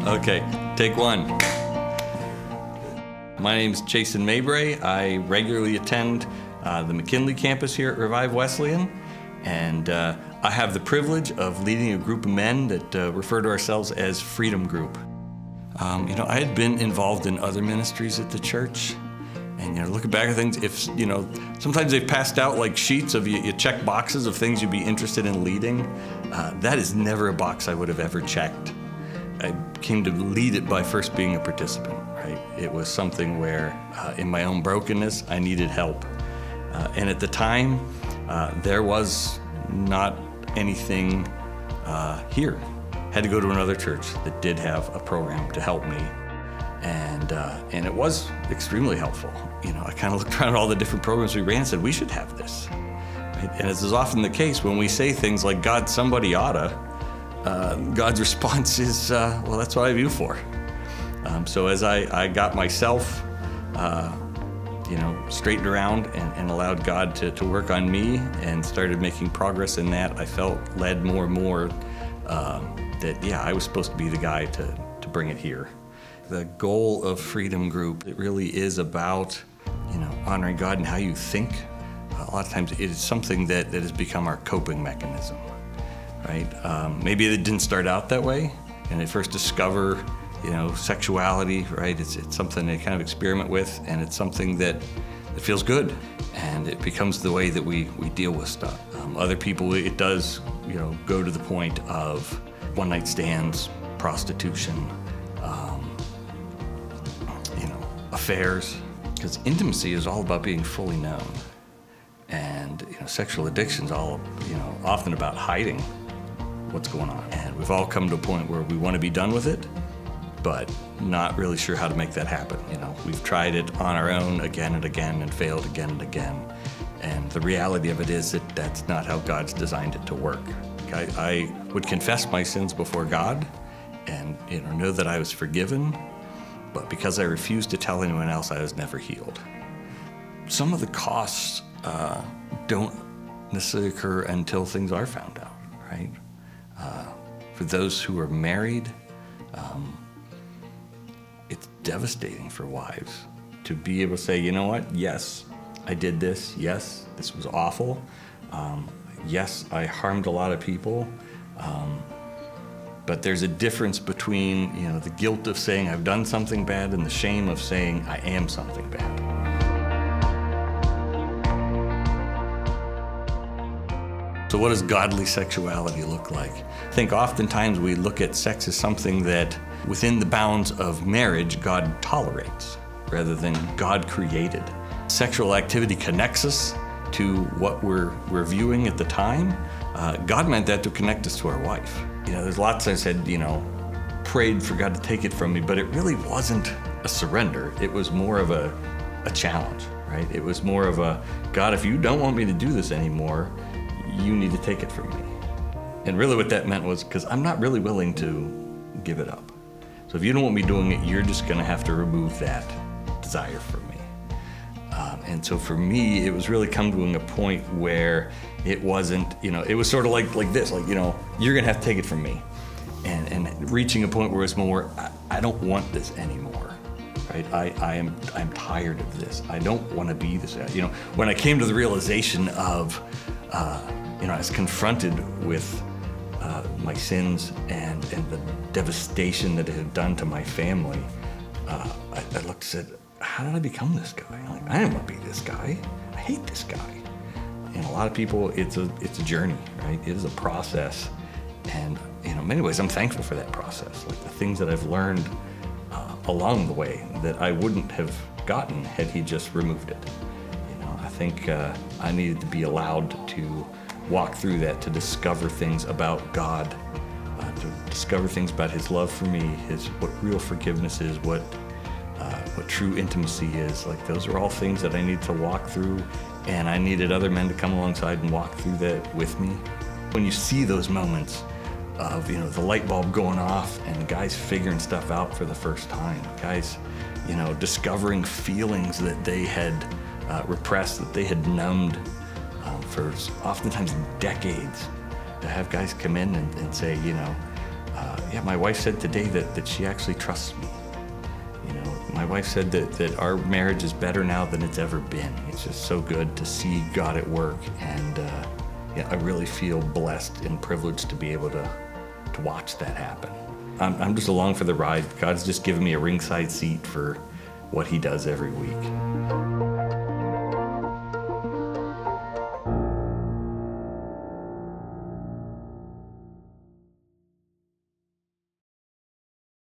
Okay, take one. My name's Jason Mabray. I regularly attend the McKinley campus here at Revive Wesleyan, and I have the privilege of leading a group of men that refer to ourselves as Freedom Group. I had been involved in other ministries at the church, and looking back at things, sometimes they've passed out like sheets of you check boxes of things you'd be interested in leading. That is never a box I would have ever checked. I came to lead it by first being a participant, right? It was something where, in my own brokenness, I needed help. And at the time, there was not anything here. Had to go to another church that did have a program to help me. And it was extremely helpful. I kind of looked around at all the different programs we ran and said, we should have this. Right? And as is often the case, when we say things like, God, somebody oughta, God's response is, well, that's what I have you for. So as I got myself, straightened around and allowed God to work on me and started making progress in that, I felt led more and more that, I was supposed to be the guy to bring it here. The goal of Freedom Group, it really is about, honoring God and how you think. A lot of times it is something that has become our coping mechanism. Right? Maybe it didn't start out that way, and they first discover, sexuality, right? It's something they kind of experiment with, and it's something that feels good, and it becomes the way that we deal with stuff. Other people, it does, go to the point of one-night stands, prostitution, affairs, because intimacy is all about being fully known, and sexual addiction is all, often about hiding what's going on. And we've all come to a point where we want to be done with it, but not really sure how to make that happen. We've tried it on our own again and again and failed again and again. And the reality of it is that that's not how God's designed it to work. I would confess my sins before God and know that I was forgiven, but because I refused to tell anyone else, I was never healed. Some of the costs don't necessarily occur until things are found out, right? For those who are married, it's devastating for wives to be able to say, you know what, yes, I did this. Yes, this was awful. Yes, I harmed a lot of people. But there's a difference between, the guilt of saying I've done something bad and the shame of saying I am something bad. So what does godly sexuality look like? I think oftentimes we look at sex as something that within the bounds of marriage, God tolerates rather than God created. Sexual activity connects us to what we're viewing at the time. God meant that to connect us to our wife. There's lots I said, prayed for God to take it from me, but it really wasn't a surrender. It was more of a challenge, right? It was more of a, God, if you don't want me to do this anymore, you need to take it from me. And really what that meant was, because I'm not really willing to give it up. So if you don't want me doing it, you're just going to have to remove that desire from me. And so for me, it was really come to a point where it wasn't, it was sort of like this, you're going to have to take it from me. And reaching a point where it's more, I don't want this anymore. Right? I'm tired of this. I don't want to be this. When I came to the realization of, I was confronted with my sins and the devastation that it had done to my family, I looked and said, how did I become this guy? I didn't want to be this guy. I hate this guy. And a lot of people, it's a journey, right? It is a process. And in many ways, I'm thankful for that process. Like the things that I've learned along the way that I wouldn't have gotten had he just removed it. I think I needed to be allowed to walk through that, to discover things about God, to discover things about his love for me, what real forgiveness is, what true intimacy is. Those are all things that I need to walk through, and I needed other men to come alongside and walk through that with me. When you see those moments of, the light bulb going off and guys figuring stuff out for the first time, guys, discovering feelings that they had repressed, that they had numbed for oftentimes decades, to have guys come in and say, Yeah, my wife said today that she actually trusts me. You know, my wife said that our marriage is better now than it's ever been. It's just so good to see God at work, and yeah, I really feel blessed and privileged to be able to watch that happen. I'm just along for the ride. God's just given me a ringside seat for what he does every week.